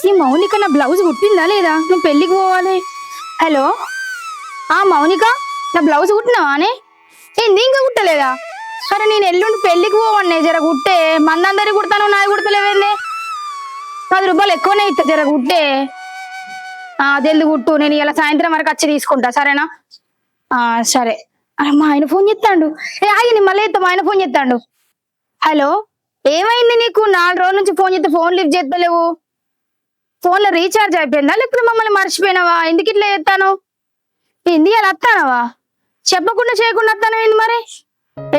ఈ మౌనిక నా బ్లౌజ్ కుట్టిందా లేదా? నువ్వు పెళ్ళికి పోవాలి. హలో మౌనిక, నా బ్లౌజ్ కుట్టినావానే? ఏంది ఇంకా కుట్టలేదా? సరే నేను ఎల్లుండి పెళ్ళికి పోవన్నే, జర కుట్టే. మందందరి కుడతాను, నాది కుడతలేవేందే? 10 రూపాయలు ఎక్కువనే ఇస్తా, జర కుట్టే. జల్ది కుట్టు, నేను ఇలా సాయంత్రం వరకు వచ్చి తీసుకుంటా, సరేనా? సరే. మా ఆయన ఫోన్ చేస్తాడు. ఆగి మళ్ళీ ఎత్తా, మా ఆయన ఫోన్ చేస్తాడు. హలో, ఏమైంది నీకు? 4 రోజుల నుంచి ఫోన్ చేస్తే ఫోన్ లిఫ్ట్ చేస్తలేవు. ఫోన్లో రీఛార్జ్ అయిపోయిందా, లేకపోతే మమ్మల్ని మర్చిపోయినావా? ఎందుకు ఇట్లా చేస్తాను? ఏంది అలా వస్తానవా? చెప్పకుండా చేయకుండా వస్తాను ఏంది? మరి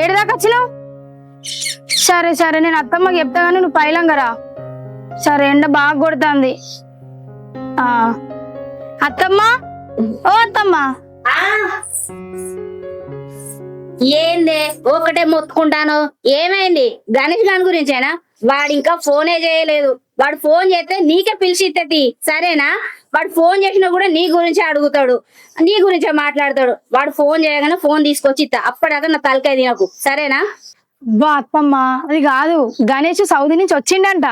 ఏడుదాకా వచ్చినావు? సరే సరే, నేను అత్తమ్మకి చెప్తా కానీ నువ్వు పైలంగరా. సరే, ఎండ బాగా కొడుతుంది. అత్తమ్మ, ఓ అత్తమ్మ. ఏందే ఒకటే మొత్తుకుంటాను? ఏమైంది? గణేష్ గారి గురించేనా? వాడు ఇంకా ఫోనే చేయలేదు. వాడు ఫోన్ చేస్తే నీకే పిలిచి ఇత్తది, సరేనా? వాడు ఫోన్ చేసినా కూడా నీ గురించే అడుగుతాడు, నీ గురించే మాట్లాడతాడు. వాడు ఫోన్ చేయగానే ఫోన్ తీసుకొచ్చి ఇస్తా, అప్పటిదాకా నా తలకాయ తినకు, సరేనా? బా అత్తమ్మ, అది కాదు, గణేష్ సౌదీ నుంచి వచ్చిండంట.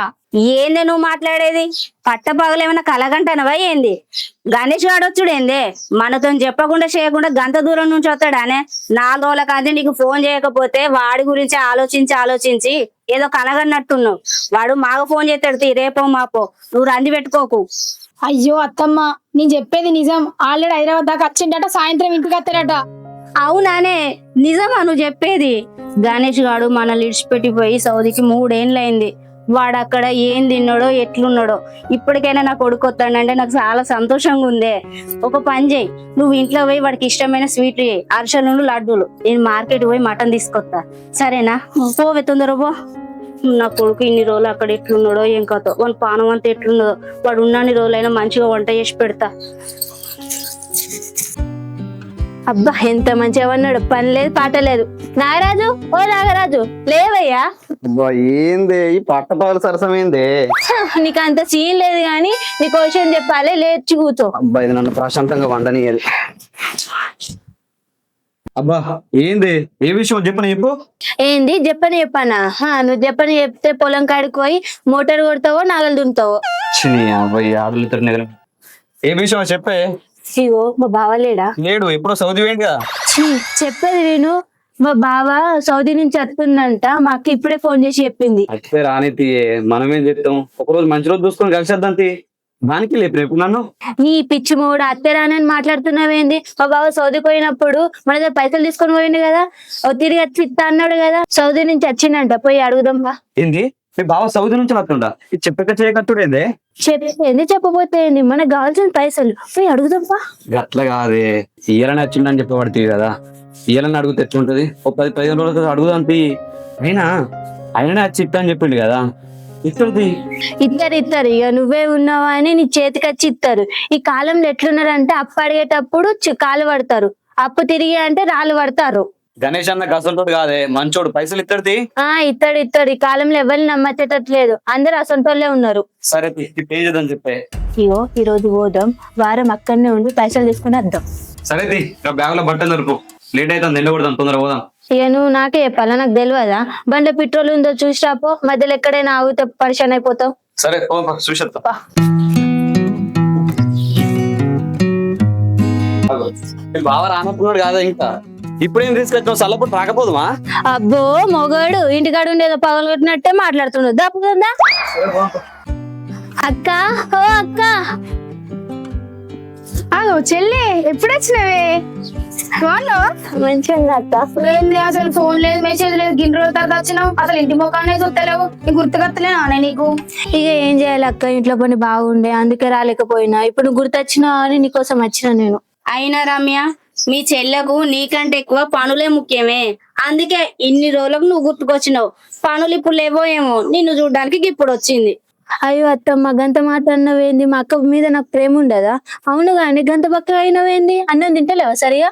ఏందే నువ్వు మాట్లాడేది? పట్టపగలేమన్నా కలగంటనవా ఏంది? గణేష్ గాడొచ్చుడు ఏందే? మనతో చెప్పకుండా చేయకుండా గంత దూరం నుంచి వస్తాడానే? 4 రోజుల కాంతి నీకు ఫోన్ చేయకపోతే వాడి గురించి ఆలోచించి ఏదో కలగన్నట్టున్నావు. వాడు మాకు ఫోన్ చేస్తాడు, రేపో మాపో. నువ్వు రంది పెట్టుకోకు. అయ్యో అత్తమ్మ, నేను చెప్పేది నిజం. ఆల్రెడీ హైదరాబాద్ దాకా వచ్చిండట, సాయంత్రం ఇంటికి వస్తాడట. అవునానే? నిజమా నువ్వు చెప్పేది? గణేష్ గాడు మనల్ని ఇడిచిపెట్టిపోయి సౌదీకి 3 ఏళ్ళైంది. వాడు అక్కడ ఏం తిన్నాడో ఎట్లున్నాడో. ఇప్పటికైనా నా కొడుకు వస్తాడంటే నాకు చాలా సంతోషంగా ఉందే. ఒక పని చేయి, నువ్వు ఇంట్లో పోయి వాడికి ఇష్టమైన స్వీట్లు చేయి, అరిసెలు లడ్డూలు. నేను మార్కెట్ పోయి మటన్ తీసుకొస్తా, సరేనా? పోవే, తొందర పో. నా కొడుకు ఇన్ని రోజులు అక్కడ ఎట్లున్నాడో ఏం కథో, వాడి పానం అంతా ఎట్లున్నదో. వాడు ఉన్నన్ని రోజులైనా మంచిగా వంట చేసి పెడతా. అబ్బా, ఎంత మంచిగా ఉన్నాడు. పని లేదు పాట లేదు. నాగరాజు, ఓ నాగరాజు, లేవయ్యా. ఏంది ఈ పట్టపగల సరసమైంది? నీకు అంత సీన్ లేదు గాని నీకు విషయం చెప్పాలి, లేచి కూర్చో. అబ్బా, ఇది నన్ను ప్రశాంతంగా వండనీయాలి. అబ్బా, ఏంది? ఏ విషయం చెప్పని చెప్పు. ఏంది చెప్పనా? నువ్వు చెప్పని చెప్తే పొలం కాడికి పోయి మోటార్ కొడతావో నాగలు దున్నుతావో. ఆడలు ఏ విషయం చెప్పే. ఇగో మా బావ లేడా? లేడు, ఎప్పుడో సౌదీ వేయండి కదా. చెప్పేది నేను, మా బావ సౌదీ నుంచి వస్తుందంట. మా అక్క ఇప్పుడే ఫోన్ చేసి చెప్పింది. అయితే రానితి, మనమేం చెప్తాం. ఒకరోజు మంచి రోజు చూసుకొని కలిసేద్దాం. దానికి లేపు రేపు నన్ను. నీ పిచ్చి మూడు అత్తే రానని మాట్లాడుతున్నావేంది? మా బావ సౌదీ పోయినప్పుడు మన దగ్గర పైసలు తీసుకొని పోయింది కదా, తిరిగి వచ్చి ఇస్తా అన్నాడు కదా. సౌదీ నుంచి వచ్చిందంట, పోయి అడుగుదాం బా. ఏంది? మీ బావ సౌదీ నుంచి వస్తుండా? ఇది చెప్పక చేయకట్టుడేందే? చెప్పింది చెప్పబోతే ఏంది? మనకు కావాల్సిన పైసలు పోయి అడుగుదాం బా. అట్లా కాదే, ఇయ్యాలని వచ్చిండని చెప్పబడుతుంది కదా. ఇయ్యాలని అడుగుతే ఎట్లుంటది? ఒక 10-15 రోజులు అడుగుదాం. అయినా ఆయననే వచ్చి ఇస్తా అని చెప్పిండు కదా. ఇస్తారు ఇక నువ్వే ఉన్నావా అని నీ చేతికి వచ్చి ఇస్తారు. ఈ కాలంలో ఎట్లున్నారంటే అప్పు అడిగేటప్పుడు కాలు పడతారు, అప్పు తిరిగి అంటే రాళ్ళు పడతారు. గణేష్ అన్న అసంటోడు కాదే, మంచోడు, పైసలు ఇస్తాడు. ఇస్తాడు. ఈ కాలంలో ఎవరిని నమ్మచ్చేటట్లేదు, అందరు అసంటోళ్ళే ఉన్నారు. సరే పే చేద్దాం చెప్పే. ఇగో ఈ రోజు పోదాం, వారం అక్కడనే ఉండి పైసలు తీసుకుని వద్దాం. సరే బ్యాగ్ లో బట్టలు దొరుకు, లేట్ అయితే ఎండకూడదాం, తొందర పోదాం. ఇక నువ్వు నాకే చెప్పాలా? నాకు తెలియదా? బండ్లో పెట్రోల్ ఉందో చూసి రాపో, మధ్యలో ఎక్కడైనా ఆగితే పరిశాన్ అయిపోతావు. సరే చూసేస్తా. బావ రానప్పుడు కాదా, ఇంకా ఇప్పుడేం తీసుకొచ్చావు? చల్లప్పుడు రాకపోదుమా? అబ్బో మొగాడు ఇంటికాడు ఉండేదో పగలగొట్టినట్టే మాట్లాడుతున్నాడు. దప్పుతుందా అక్క? ఓ అక్క. అదో చెల్లి, ఎప్పుడు వచ్చినవే? మంచిగా అక్క. ఏంది అసలు ఫోన్ లేదు, మెసేజ్ లేదు, గిన్నె రోజుల తర్వాత వచ్చినావు. అసలు ఇంటి ముఖాన్ని చూస్తలేవు, నీకు గుర్తుకొత్తలేనా నీకు? ఇక ఏం చేయాలి అక్క, ఇంట్లో పని బాగుండే అందుకే రాలేకపోయినా. ఇప్పుడు నువ్వు గుర్తొచ్చినా అని నీకోసం వచ్చినా నేను. అయినా రమ్య, మీ చెల్లెకు నీకంటే ఎక్కువ పనులే ముఖ్యమే. అందుకే ఇన్ని రోజులకు నువ్వు గుర్తుకొచ్చినావు. పనులు ఇప్పుడు లేవో ఏమో, నిన్ను చూడ్డానికి ఇప్పుడు వచ్చింది. అయ్యో అత్తమ్మ, గంత మాట అన్నవేంది? మా అక్క మీద నాకు ప్రేమ ఉండదా? అవును గాని గంత పక్కగా అయినవేంది? అన్నం తింటలేవా సరిగా?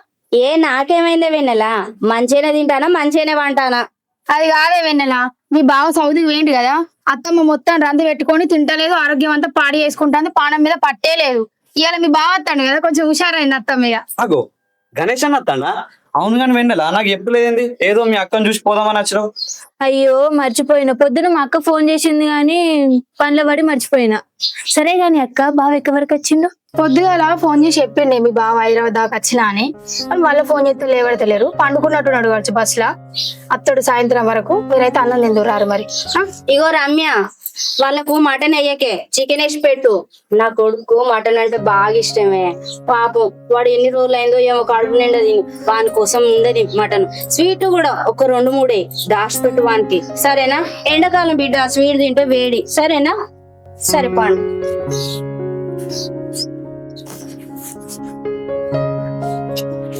నాకేమైందే వెన్నెలా? మంచిగానే తింటానా, మంచిగానే వంటానా? అది కాదే వెన్నెలా, మీ బావ సౌదీకి వేయండి కదా, అత్తమ్మ మొత్తం రంది పెట్టుకొని తింటలేదు, ఆరోగ్యం అంతా పాడి చేసుకుంటాను, పానం మీద పట్టే లేదు. ఇవాళ మీ బావ వస్తాడు కదా, కొంచెం హుషారైంది అత్తమ్మ. అగో గణేష్ అన్న వస్తాడా? అవును కానీ వెన్నెల నాకు చెప్పలేదండి, ఏదో మీ అక్కని చూసి పోదామని వచ్చినావు. అయ్యో మర్చిపోయినా, పొద్దున మా అక్క ఫోన్ చేసింది కానీ పనిలో పడి మర్చిపోయినా. సరే గాని అక్క, బావ ఎక్కడి వరకు వచ్చిండు? పొద్దుగాల ఫోన్ చేసి చెప్పిండే మీ బావ హైదరాబాద్ దాకా వచ్చినా అని. వాళ్ళు మళ్ళీ ఫోన్ చేస్తే లేవడతలేరు, పండుకున్నట్టు అడగచ్చు బస్సులా. అత్తడు సాయంత్రం వరకు, మీరైతే అన్నం తిందురు రారు మరి. ఇగో రమ్య, వాళ్ళకు మటన్ అయ్యకే చికెన్ వేసి పెట్టు. నా కొడుకు మటన్ అంటే బాగా ఇష్టమే. పాపం వాడు ఎన్ని రోజులు అయిందో ఏమో కడుపు నిండా తిని, వాని కోసం ఉండదు మటన్. స్వీట్ కూడా ఒక 2-3 దాచి పెట్టు వానికి, సరేనా? ఎండాకాలం బిడ్డ స్వీట్ తింటే వేడి, సరేనా? సరే పండు.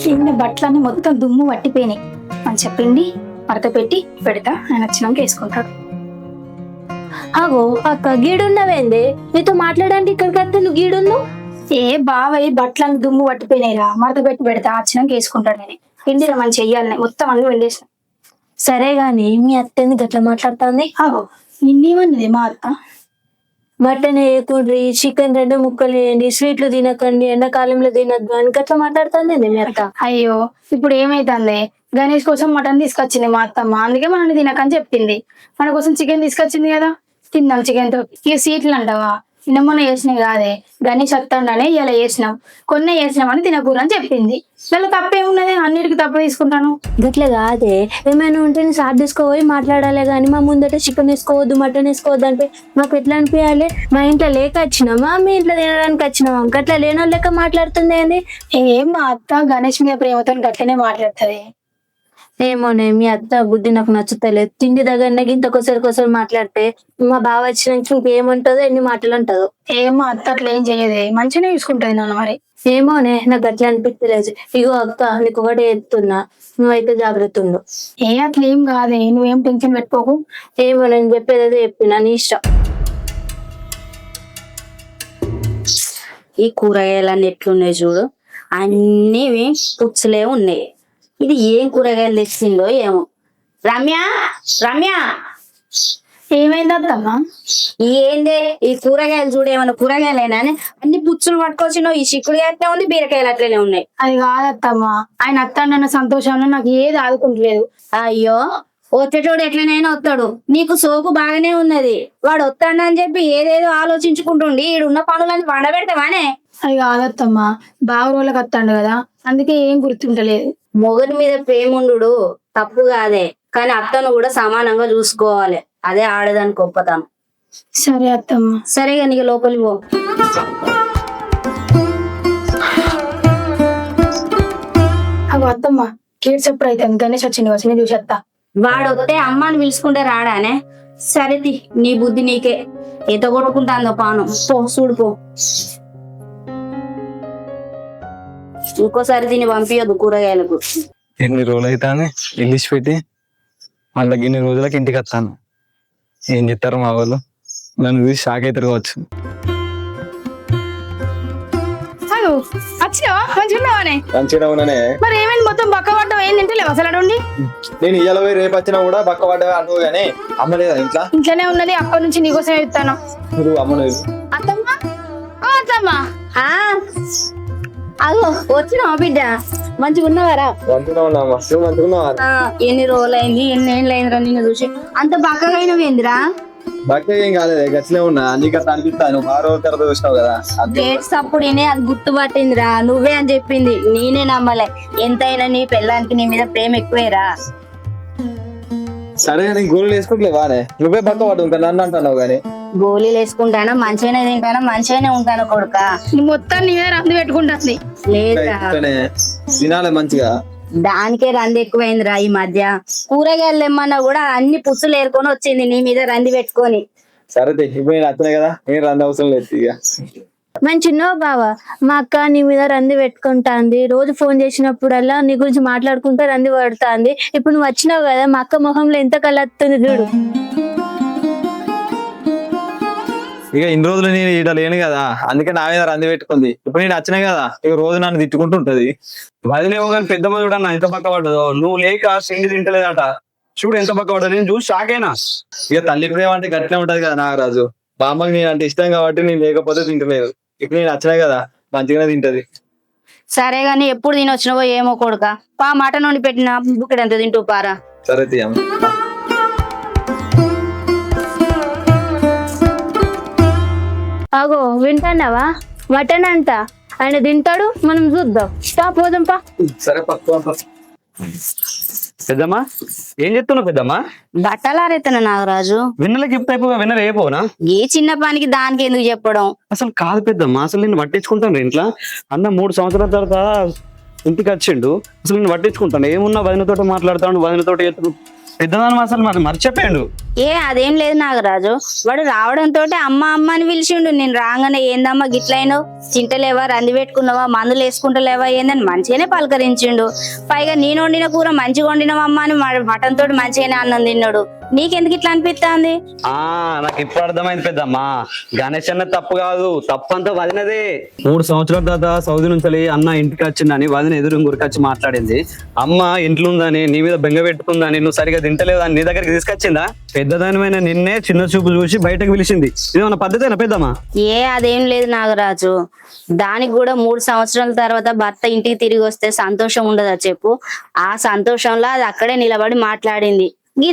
చిన్న బట్టలన్నీ మొత్తం దుమ్ము పట్టిపోయినాయి. అని చెప్పింది మడత పెట్టి పెడతా, ఆయన వచ్చినాక వేసుకుంటాడు. అగో అక్క, గీడున్నవేంది? నీతో మాట్లాడడానికి ఇక్కడికి వస్తే నువ్వు గీడున్నావు. ఏ బావయ్య బట్టలన్నీ దుమ్ము పట్టిపోయినాయిరా, మడత పెట్టి పెడతా, వచ్చినాక వేసుకుంటాడు. నేను పిండిలో మంచి చెయ్యాలని మొత్తం అన్ని వెళ్ళేసిన. సరే గాని మీ అత్త ఎందుకు అట్లా మాట్లాడుతుంది? ఆగో నిన్నేమన్నది మా అత్త? మటన్ వేయకుండ్రి, చికెన్ 2 ముక్కలు వేయండి, స్వీట్లు తినకండి, ఎండాకాలంలో తినద్దు అని అట్లా మాట్లాడుతుంది మీ అత్త. అయ్యో ఇప్పుడు ఏమైతుంది, గణేష్ కోసం మటన్ తీసుకొచ్చింది మా అత్తమ్మ, అందుకే మనల్ని తినకని చెప్పింది. మన కోసం చికెన్ తీసుకొచ్చింది కదా, తిందాం చికెన్ తో. ఇక సీట్లు అంటావా, నిన్న వేసినాయి కాదే, గణేష్ వస్తాడనే ఇలా వేసినాం, కొన్నే వేసినామని తినకూరని చెప్పింది. ఇలా తప్పేమున్నది, అన్నిటికీ తప్పు తీసుకుంటాను. గట్ల కాదే, ఏమైనా ఉంటే నేను సార్ తీసుకోపోయి మాట్లాడాలి కానీ మా ముందట చికెన్ వేసుకోవద్దు, మటన్ వేసుకోవద్దు అంటే మాకు ఎట్లా అనిపించాలి? మా ఇంట్లో లేక వచ్చినామా, మీ ఇంట్లో తినడానికి వచ్చినామా? గట్లా లేనో లెక్క మాట్లాడుతుంది ఏంది? ఏం మా అత్త గణేష్ మీద ప్రేమతో గట్లనే మాట్లాడుతుంది. ఏమోనే, మీ అత్త బుద్ధి నాకు నచ్చుతలేదు. తిండి దగ్గర ఇంత కొసరు మాట్లాడితే మా బావ వచ్చినాక ఇంకేముంటుందో, ఎన్ని మాటలు ఉంటుందో. ఏం మా అత్త అట్లా ఏం చెయ్యదే, మంచిగానే చూసుకుంటది నన్ను. మరి ఏమోనే, నాకు అట్లా అనిపించలేదు. ఇగో అక్క, నీకు ఒకటి ఎత్తున్నా, నువ్వైతే జాగ్రత్త ఉండు. ఏ అట్లా ఏం కాదే, నువ్వేం టెన్షన్ పెట్టుకోకు. ఏమో, నేను చెప్పేది చెప్పినా, నీ ఇష్టం. ఈ కూరగాయలన్నీ ఎట్లున్నాయి చూడు, అన్నీ పుచ్చులే ఉన్నాయి. ఇది ఏం కూరగాయలు తెచ్చిందో ఏమో. రమ్య, రమ్య, ఏమైంది అత్తమ్మ? ఏందే ఈ కూరగాయలు చూడు, ఏమన్నా కూరగాయలేనా? అన్ని పుచ్చులు పట్టుకొచ్చినావు. ఈ చిక్కుడు అట్లే ఉంది, బీరకాయలు అట్లనే ఉన్నాయి. అది కాదత్తమ్మ, ఆయన అత్తాడన్న సంతోషంలో నాకు ఏది ఆదుకుంటలేదు. అయ్యో, వచ్చేటోడు ఎట్లనైనా వస్తాడు, నీకు సోకు బాగానే ఉన్నది. వాడు వస్తాడని చెప్పి ఏదేదో ఆలోచించుకుంటుండి ఈడున్న పనులని వండబెడతావానే? అది కాదత్తమ్మ, బాగా రోజులకు వస్తాడు కదా, అందుకే ఏం గుర్తుంటలేదు. మొగుడి మీద ప్రేమ ఉండు తప్పు కాదే, కానీ అత్తను కూడా సమానంగా చూసుకోవాలి. అదే ఆడదాని గొప్పతనం. సరే అత్తమ్మ. సరేగా, నీకు లోపలికి పో. అగో అత్తమ్మ, కీడ్స్ ఎప్పుడు అయితే గణేష్ వచ్చింది, వచ్చి నేను చూసేస్తా. వాడు వస్తే అమ్మాని పిలుచుకుంటే రాడానే? సరేది, నీ బుద్ధి నీకే. ఎంత కొట్టుకుంటాందో పానం. పో చూడుపో. ఇంకోసారి దీన్ని పంపించదు కూరగాయలకు. ఎన్ని రోజులు అవుతాను ఇంగ్లీష్ పెట్టి, మళ్ళీ ఇన్ని రోజులకి ఇంటికి వస్తాను. ఏం చెప్తారు మా వాళ్ళు, నన్ను చూసి షాక్ అవుతారు కావచ్చు. అగో వచ్చినావా, మంచిగున్నావానే? మంచిగా ఉన్నానే. మరి ఏమైంది, మొత్తం బక్క పడ్డావు, ఏం తింటలేవు అసలు? అడుండి నేను ఇయ్యాల పోయి రేపు వచ్చినా కూడా బక్క పడ్డా అంటూ గానీ అమ్మలేదా ఇంట్లో? ఇంట్లోనే ఉన్నది, అప్పటి నుంచి నీకోసమే చెప్తాను. నువ్వు అమ్మలేదు. అత్తమ్మ, ఓ అత్తమ్మ. అగో వచ్చినావా బిడ్డ, మంచిగా ఉన్నవారా? మంచిగా ఉన్నావా? నువ్వు మంచిగా ఉన్నావా? ఎన్ని రోజులైంది, ఎన్ని ఏళ్ళు అయిందిరా నిన్ను చూసి? అంత బక్కగా అయినవేందిరా? బక్క ఏం కాలేదు, గచ్చినే ఉన్నా. నీకు అట్లా అనిపిస్తా, నువ్వు 6 రోజుల తర్వాత చూసినావు కదా. డేట్స్ అప్పుడేనే అది గుర్తుపట్టిందిరా, నువ్వే అని చెప్పింది. నేనే నమ్మలే. ఎంతైనా నీ పెళ్ళానికి నీ మీద ప్రేమ ఎక్కువేరా. సరే నీకు గోళీలు వేసుకోవట్లేవానే? నువ్వే బక్క పడ్డు, ఇంకా నన్ను అంటున్నావు కానీ. గోళీలు వేసుకుంటానా, మంచిగానే తింటానా, మంచిగానే ఉంటాను కొడుక. నీ మొత్తం నీ మీద రంది పెట్టుకుంటుంది. లేదా ఇట్లనే తినాలి మంచిగా. దానికే రంది ఎక్కువైందిరా ఈ మధ్య. కూరగాయలు ఏమన్నా కూడా అన్ని పుచ్చులు ఏరుకొని వచ్చింది నీ మీద రంది పెట్టుకొని. సరే ఇప్పుడు నేను వచ్చినాయి కదా, ఏం రంది అవసరం లేదు ఇక. మంచి చిన్నో బావ, మా అక్క నీ మీద రంది పెట్టుకుంటాంది. రోజు ఫోన్ చేసినప్పుడల్లా నీ గురించి మాట్లాడుకుంటూ రంది పడుతుంది. ఇప్పుడు నువ్వు వచ్చినావు కదా, మా అక్క మొహంలో ఎంత కలత్తుంది చూడు. ఇక ఇన్ని రోజులు నేను ఈడ లేను కదా, అందుకే నా మీద రంది పెట్టుకుంది. ఇప్పుడు నేను వచ్చినాయి కదా, ఇక రోజు నన్ను తిట్టుకుంటుంటది. వదిలేవు కానీ పెద్దమ్మ చూడన్నా ఎంత పక్క పడ్డదో. నువ్వు లేక సిండి తింటలేదట, చూడు ఎంత పక్క పడ్డది. నేను చూసి షాక్ అయినా. ఇక తల్లి ప్రేమ అంటే గట్లే ఉంటది కదా నాగరాజు. మా అమ్మకి నేను అంటే ఇష్టం కాబట్టి నేను లేకపోతే తింటలేదు. ఇప్పుడు నేను వచ్చినాయి కదా, మంచిగానే తింటది. సరే గాని ఎప్పుడు తినొచ్చినవో ఏమో కొడుక పా మటన్ వండి పెట్టిన బుక్కడు ఎంత తింటూ పారా. సరే తీయమ్మ. అగో వింటాన్నావా మటన్ అంట ఆయన తింటాడు మనం చూద్దాం పోదాం పా. సరే పక్క పెద్దమ్మా ఏం చెప్తున్నావు పెద్దమ్మా? బట్టలారైతేనా నాగరాజు విన్నలకి చెప్తా అయిపోగా విన్నర్ అయిపోనా? ఏ చిన్న పనికి దానికి ఎందుకు చెప్పడం. అసలు కాదు పెద్దమ్మా, అసలు నేను పట్టించుకుంటాను ఇంట్లో. అన్న 3 సంవత్సరాల తర్వాత ఇంటికి వచ్చిండు, అసలు నేను పట్టించుకుంటాను. ఏమున్నా వదినతోటి మాట్లాడతాడు, వదినతోటి పెద్దదానం అసలు మరి మర్చిపోయాడు. అదేం లేదు నాగరాజు, వాడు రావడంతో అమ్మ అమ్మ అని పిలిచిండు. నేను రాగానే ఏందమ్మా గిట్లయినావు, తింటలేవా, రంది పెట్టుకున్నావా, మందులు వేసుకుంటలేవా ఏందని మంచిగానే పలకరించిండు. పైగా నేను వండిన కూర మంచిగా వండినవమ్మా అని మటన్ తోటి మంచిగానే అన్నం తిన్నాడు. నీకెందుకు ఇట్లా అనిపిస్తుంది? నాకు ఇప్పుడు అర్థమైంది పెద్దమ్మా, గణేష్ అన్న తప్పు కాదు, తప్పు అంతా వదినదే. 3 సంవత్సరాల తర్వాత సౌదీ నుంచి అన్న ఇంటికి వచ్చిందని వదిన ఎదురు గురికొచ్చి మాట్లాడింది. అమ్మ ఇంట్లో ఉందని, నీ మీద బెంగ పెట్టుకుందని, నువ్వు సరిగా తింటలేదని నీ దగ్గరికి తీసుకొచ్చిందా? పెద్దదానిమైన నిన్నే చిన్న చూపు చూసి బయటకు పిలిచింది. ఇదేమన్నా పద్ధతేనా పెద్దమ్మా? అదేం లేదు నాగరాజు, దానికి కూడా 3 సంవత్సరాల తర్వాత భర్త ఇంటికి తిరిగి వస్తే సంతోషం ఉండదా చెప్పు? ఆ సంతోషంలో అది అక్కడే నిలబడి మాట్లాడింది.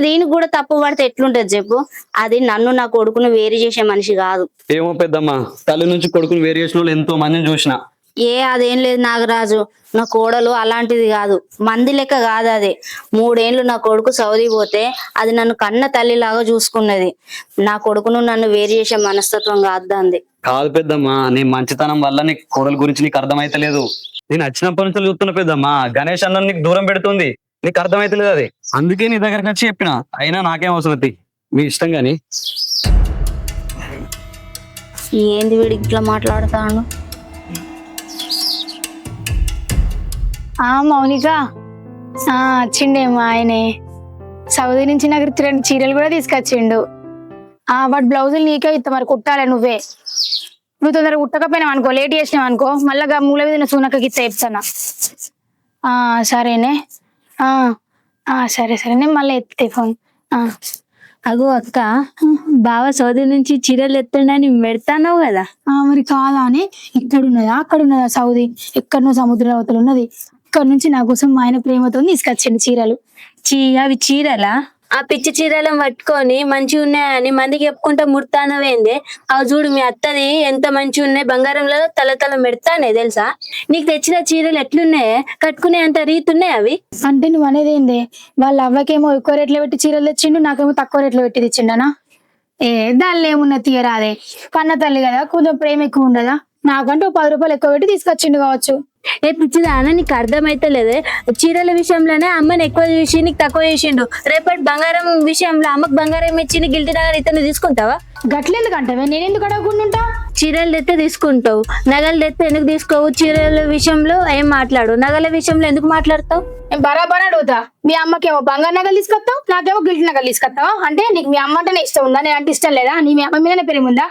దీనికి కూడా తప్పు పడితే ఎట్లుంటది చెప్పు? అది నన్ను నా కొడుకును వేరు చేసే మనిషి కాదు. ఏమో పెద్దమ్మా, తల్లి నుంచి కొడుకుని వేరు చేసిన వాళ్ళు ఎంతో మందిని చూసిన. అదేం లేదు నాగరాజు, నా కోడలు అలాంటిది కాదు, మంది లెక్క కాదు. అది 3 ఏళ్ళు నా కొడుకు సౌదీ పోతే అది నన్ను కన్న తల్లిలాగా చూసుకున్నది. నా కొడుకును నన్ను వేరు చేసే మనస్తత్వం కాదు అంది. కాదు పెద్దమ్మా, నీ మంచితనం వల్ల నీ కోడల గురించి నీకు అర్థమైతలేదు. నేను వచ్చినప్పటి నుంచి చూస్తున్నా పెద్దమ్మా, గణేష్ అన్న నీకు దూరం పెడుతుంది, నీకు అర్థమైతలేదు అది. అందుకే నీ దగ్గరకు వచ్చి చెప్పిన. అయినా నాకేం అవసరం, మీ ఇష్టం గాని. ఏంది వీడు ఇట్లా మాట్లాడతాను? మౌనిక వచ్చిండేమో ఆయనే. సౌదీ నుంచి నాకు 2 చీరలు కూడా తీసుకొచ్చిండు. వాటి బ్లౌజులు నీకే ఇస్తా, మరి కుట్టాలి నువ్వే. నువ్వు తొందరగా కుట్టకపోయినావు అనుకో, లేట్ చేసినావు అనుకో, మళ్ళీ మూల మీద సూనక్కకి ఇస్తా చెప్తానా. సరేనే. సరే సరే, నేను మళ్ళీ ఎత్తే ఫోన్. అగో అక్క, బావ సౌదీ నుంచి చీరలు ఎత్తుండని పెడతాన్నావు కదా. మరి కాదా అని, ఇక్కడ ఉన్నదా అక్కడ ఉన్నదా సౌదీ? ఎక్కడనో సముద్ర అవతల ఉన్నది. ఇక్కడ నుంచి నా కోసం మా ఆయన ప్రేమతో తీసుకొచ్చిండు చీరలు. అవి చీరలా? ఆ పిచ్చి చీరలను పట్టుకొని మంచిగా ఉన్నాయని మందికి చెప్పుకుంటా ముడతానవేందే? అవి చూడు మీ అత్తది ఎంత మంచిగా ఉన్నాయి, బంగారంలో తల మెడతానే తెలుసా? నీకు తెచ్చిన చీరలు ఎట్లున్నాయే, కట్టుకునే అంత రీతి ఉన్నాయి అవి. అంటే నువ్వు అనేది ఏందే? వాళ్ళ అవ్వకేమో ఎక్కువ రేట్లో పెట్టి చీరలు తెచ్చిండు, నాకేమో తక్కువ రేట్లో పెట్టి తెచ్చిండనా? దానిలో ఏమున్నా తీయరాదే, కన్న తల్లి కదా, కొంచెం ప్రేమ ఎక్కువ ఉండదా? నాకంటే 10 రూపాయలు ఎక్కువ పెట్టి తీసుకొచ్చిండు కావచ్చు. పిచ్చిదానా, నీకు అర్థమైతలేదే? చీరల విషయంలోనే అమ్మని ఎక్కువ చేసి నీకు తక్కువ చేసిండు. రేపటి బంగారం విషయంలో అమ్మకు బంగారం ఇచ్చి నీకు గిల్టీ నగలు ఇతను తీసుకుంటావా? గట్లెందుకంటావే, నేనెందుకు అడగకుండా? చీరలు తెస్తే తీసుకుంటావు, నగలు తెస్తే ఎందుకు తీసుకోవు? చీరల విషయంలో ఏం మాట్లాడు, నగల విషయంలో ఎందుకు మాట్లాడతావు? నేను బరాబర్ అడుగుతా. మీ అమ్మకేమో బంగారు నగలు తీసుకొస్తావు, నాకేమో గిల్టీ నగలు తీసుకొస్తావా? అంటే నీకు మీ అమ్మ అంటేనే ఇష్టం ఉందా, నేను అంటే ఇష్టం లేదా? నీ మీ అమ్మ మీదనే పెరిగి ఉందా?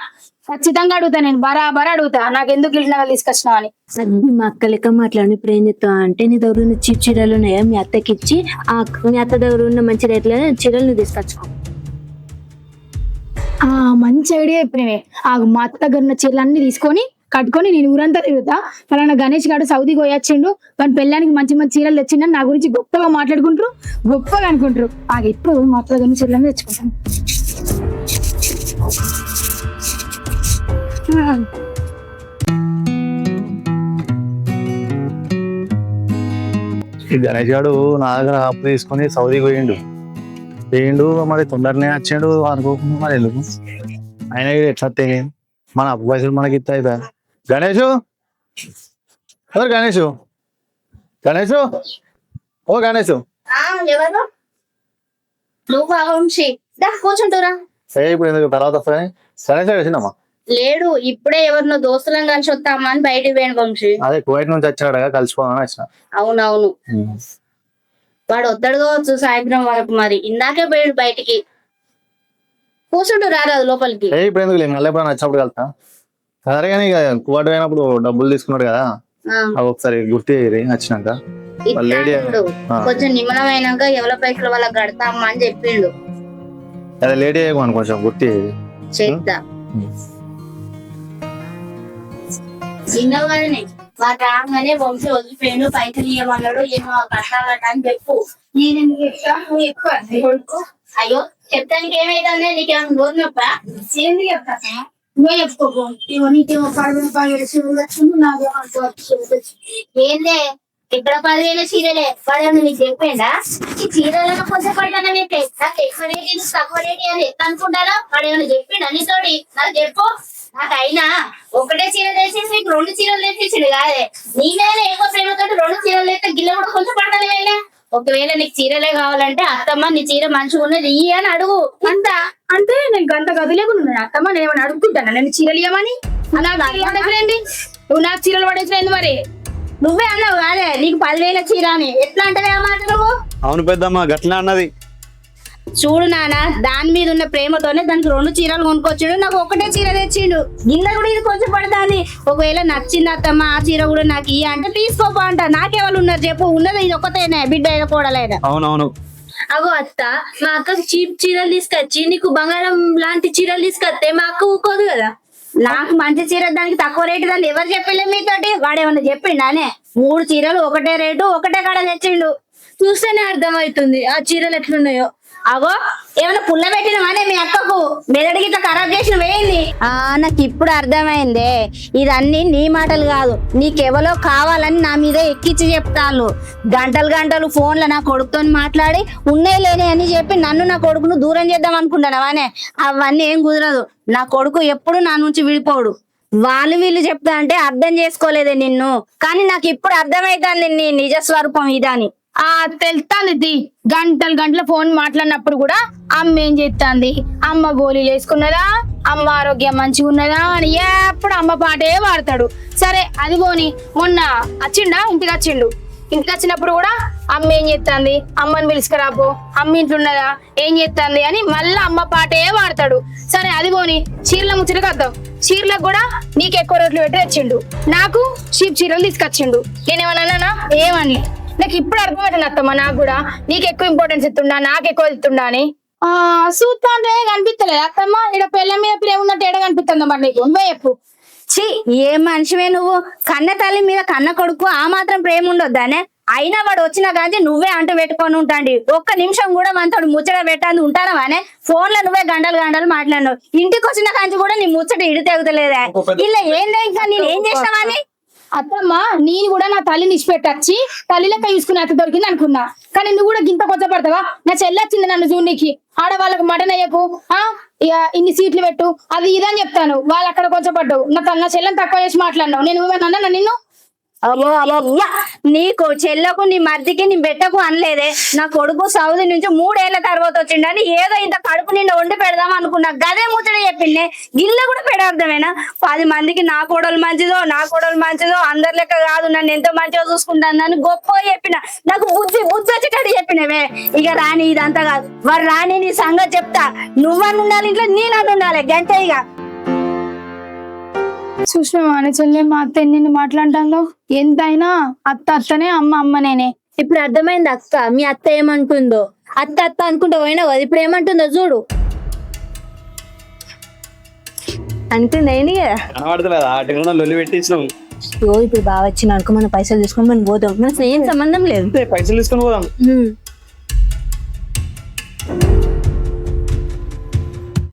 ఖచ్చితంగా అడుగుతా, నేను బరాబర్ అడుగుతా, నాకు ఎందుకు గిల్టీ నగలు తీసుకొచ్చినావు అని. అది మా అక్క లెక్క మాట్లాడి ఇప్పుడు ఏం చెప్తావా అంటే, నీ దగ్గర ఉన్న చీప్ చీరలు ఉన్నాయా మీ అత్తకి ఇచ్చి, మీ అత్త దగ్గర ఉన్న మంచి రేట్ల చీరలు నువ్వు తీసుకొచ్చుకో. మంచి ఐడియా చెప్పినవే. మా అత్త దగ్గర ఉన్న చీరలు అన్ని తీసుకొని కట్టుకొని నేను ఊరంతా తిరుగుతా. ఫలానా గణేష్ గారు సౌదీ పోయొచ్చిండు, వాని పెళ్ళానికి మంచి మంచి చీరలు తెచ్చిండని నా గురించి గొప్పగా మాట్లాడుకుంటారు, గొప్పగా అనుకుంటారు. ఇప్పుడు మా అత్త దగ్గర చీరలు తెచ్చుకుంటాను. గణేష్ గారు నా దగ్గర అప్పు తీసుకొని సౌదీకి పోయిండు. మరి తొందరనే వచ్చిండు అనుకోకుండా మరి ఎందుకు ఆయన ఎట్లా తెలియదు. మన అప్పు పైసలు మనకి ఇస్తా అయిపోయా. గణేషు ఎవరు? గణేషు గణేషు ఓ గణేషు ఎవరు నువ్వు? కూర్చుంటురా. ఇప్పుడు ఎందుకు తర్వాత వస్తాయని గణేష్ వచ్చిందమ్మా. లేడు, ఇప్పుడే ఎవరినో దోస్తులను కలిసి వస్తామా అని బయటికి పోయాను వంశీ. అదే కువైట్ నుంచి వచ్చాడు కదా, కలిసిపోదామని వచ్చిన. అవునవును, వాడు వద్దడు కావచ్చు సాయంత్రం వరకు. మరి ఇందాకే పోయాడు బయటికి. కూర్చుంటూ రారాదు లోపలికి. ఇప్పుడు ఎందుకు లేదు, మళ్ళీ ఎప్పుడైనా వచ్చినప్పుడు కలుతా. సరే కానీ ఇక కువైట్ పోయినప్పుడు డబ్బులు తీసుకున్నాడు కదా, అవి ఒకసారి గుర్తు చేయరు వచ్చినాక. కొంచెం నిమ్మలమైనాక ఎవరి పైసలు వాళ్ళకి కడతామా అని చెప్పిండు. అదే లేడీ అయ్యమని కొంచెం గుర్తు చేద్దా. మా రాగానే వంశీ వదిలిపోయాడు పైసలు ఇవ్వమన్నాడు ఏమో కట్టాలట అని చెప్పు. నేను ఎందుకు చెప్తా నువ్వు ఎక్కువ అర్థం కొడుకో. అయ్యో చెప్తానికి ఏమైతుందే నీకేమో నోరు నొప్పా? ఎందుకు చెప్తా నువ్వే చెప్పుకోకు. ఇవో నీకేమో 10,000 వచ్చింది నాకేమో 10,000 ఏందే ఇక్కడ 10,000 చీరలే పడని నీకు చెప్పేదా? ఈ చీరలను కొంచెం పడ్డాను మీకు నాకు ఎక్కువ రేటు తక్కువ రేటు అని ఎట్లా అనుకుంటారా? వాడేమైనా చెప్పిండు అన్నితోటి నాకు చెప్పు. నాకైనా ఒకటే చీర తెచ్చేసి నీకు 2 చీరలు తెచ్చేసాడు కాదే. నీ మీద ఎక్కువ ప్రేమతో 2 చీరలు తెస్తే గిల్ల కూడా కొంచెం పడాలి వెళ్ళా. ఒకవేళ నీకు చీరలే కావాలంటే అత్తమ్మ నీ చీర మంచిగా ఉన్నది ఇయ్యి అని అడుగు. అంత అంటే నేను గంట గదిలేకుండా అత్తమ్మ నేను ఏమైనా అడుగుతుంటాను నేను చీరలు ఇవ్వమని. నువ్వు నాకు చీరలు పడేసిపోయింది మరి. నువ్వే అన్నావు కాదే నీకు 10,000 చీర అని. ఎట్లా అంటే ఆ మాట నువ్వు? అవును పెద్దమ్మ గట్లా అన్నది. చూడు నాన్న దాని మీద ఉన్న ప్రేమతోనే దానికి 2 చీరలు కొనుక్కొచ్చాడు. నాకు ఒకటే చీర తెచ్చిండు. గిన్నె కూడా ఇది కొంచెం పడతాంది. ఒకవేళ నచ్చింది అత్తమ్మ ఆ చీర కూడా నాకు ఇయ్య అంటే తీసుకోపో అంట. నాకెవరు ఉన్నారు చెప్పు? ఉన్నది ఇది ఒకటేనే బిడ్డ అయినా కూడలేదా? అవునవును. అగో అత్త మా అక్కకి చీప్ చీరలు తీసుకొచ్చి నీకు బంగారం లాంటి చీరలు తీసుకొస్తే మా అక్క ఊకోదు కదా. నాకు మంచి చీర దానికి తక్కువ రేటు దాన్ని ఎవరు చెప్పలే మీతోటి? వాడేమన్నా చెప్పిండానే? 3 చీరలు ఒకటే రేటు ఒకటే కాడ తెచ్చిండు. చూస్తేనే అర్థమవుతుంది ఆ చీరలు ఎట్లున్నాయో. అగో ఏమైనా పుల్ల పెట్టినవానే మీ అక్కకు? మెదడికి ఇట్లా ఖరాబ్ చేసిన వేయింది. నాకు ఇప్పుడు అర్థమైందే. ఇదన్నీ నీ మాటలు కాదు, నీకెవరో కావాలని నా మీద ఎక్కించి చెప్తాను. గంటలు గంటలు ఫోన్లో నా కొడుకుతో మాట్లాడి ఉన్నాయి లేని అని చెప్పి నన్ను నా కొడుకును దూరం చేద్దాం అనుకుంటానవానే? అవన్నీ ఏం కుదరదు. నా కొడుకు ఎప్పుడు నా నుంచి విడిపోడు. వాళ్ళు వీళ్ళు చెప్తా అంటే అర్థం చేసుకోలేదే నిన్ను. కానీ నాకు ఇప్పుడు అర్థమైతుంది నీ నిజ స్వరూపం ఇదని. తెలుస్తాంది. గంటలు ఫోన్ మాట్లాడినప్పుడు కూడా అమ్మ ఏం చేస్తాంది, అమ్మ గోళీలు వేసుకున్నదా, అమ్మ ఆరోగ్యం మంచిగా ఉన్నదా అని ఎప్పుడు అమ్మ పాటే వాడతాడు. సరే అది పోని మొన్న వచ్చిండా ఇంటికి వచ్చినప్పుడు కూడా అమ్మ ఏం చేస్తాంది, అమ్మని పిలుచుకురాపో, అమ్మ ఇంట్లో ఉన్నదా, ఏం చేస్తాంది అని మళ్ళీ అమ్మ పాటే వాడతాడు. సరే అది పోని చీరల ముచ్చటకు వద్దాం. చీరలకు కూడా నీకు ఎక్కువ రేట్లు పెట్టి తెచ్చిండు, నాకు చీప్ చీరలు తీసుకొచ్చిండు. నేనేమన్నా ఏమని? నాకు ఇప్పుడు అర్థమవుతుంది అత్తమ్మ. నాకు కూడా నీకు ఎక్కువ ఇంపార్టెన్స్ ఇస్తుండా నాకు ఎక్కువ ఇస్తుండా అని. చూస్తా అంటే కనిపిస్తలేదు అత్తమ్మ. ఇక్కడ పిల్ల మీద ప్రేమ ఉన్నట్టు ఏడ కనిపిస్తుందా మరి నీకు? నువ్వే చెప్పు. ఛీ ఏ మనిషివే నువ్వు? కన్న తల్లి మీద కన్న కొడుకు ఆ మాత్రం ప్రేమ ఉండొద్దానే? అయినా వాడు వచ్చినా కానీ నువ్వే అంటూ పెట్టుకొని ఉంటాండి. ఒక్క నిమిషం కూడా మనతో ముచ్చట పెట్టాను ఉంటానవానే? ఫోన్ లో నువ్వే గంటలు మాట్లాడినావు. ఇంటికి వచ్చిన కాంచి కూడా నీ ముచ్చట ఇడి తెగుతలేదా? ఇలా ఏందా ఇంకా నేను ఏం చేసినావని? అత్తమ్మ నేను కూడా నా తల్లిని ఇచ్చిపెట్టచ్చి తల్లి లెక్క చూసుకునే అత్త దొరికింది అనుకున్నా. కానీ నువ్వు కూడా గింత కొచ్చపడతావా? నా చెల్లొచ్చింది నన్ను చూడనీకి. ఆడవాళ్ళకు మటన్ అయ్యకు ఇక ఇన్ని సీట్లు పెట్టు అది ఇదని చెప్తాను. వాళ్ళు అక్కడ కొచ్చపడ్డావు. నా చెల్లెని తక్కువ చేసి మాట్లాడినావు. నేను అన్నా నిన్ను? నీకు చెల్లకు నీ మర్దికి నీ బెట్టకు అనలేదే. నా కొడుకు సౌదీ నుంచి 3 ఏళ్ల తర్వాత వచ్చిండని ఏదో ఇంత కడుపు నిండా వండి పెడదాం అనుకున్నా. గదే ముచ్చట చెప్పిండే. గిల్ల కూడా పెడర్థమేనా? 10 మందికి నా కోడలు మంచిదో అందరి లెక్క కాదు, నన్ను ఎంతో మంచిగా చూసుకుంటాను అని గొప్ప చెప్పిన. నాకు బుద్ధి వచ్చేటట్టు చెప్పినవే. ఇక రాని ఇదంతా కాదు. వారు రాని నీ సంగతి చెప్తా. నువ్వని ఉండాలి ఇంట్లో, నేనని ఉండాలి. గంటే ఇక చూసినావా అని చెల్లె మా అత్త ఎన్ని మాట్లాడటంలో? ఎంతైనా అత్తనే అమ్మ నేనే. ఇప్పుడు అర్థమైంది అక్క మీ అత్త ఏమంటుందో. అత్త అనుకుంటా పోయినా కదా, ఇప్పుడు ఏమంటుందో చూడు. అంటుందేంటి కదా కనబడతలేదా? అటు లొల్లి పెట్టించినాం. ఇప్పుడు బాగా వచ్చిన అనుకో మనం పైసలు తీసుకొని మనం పోతాం. మనకు ఏం సంబంధం లేదు. పైసలు తీసుకొని పోదాం.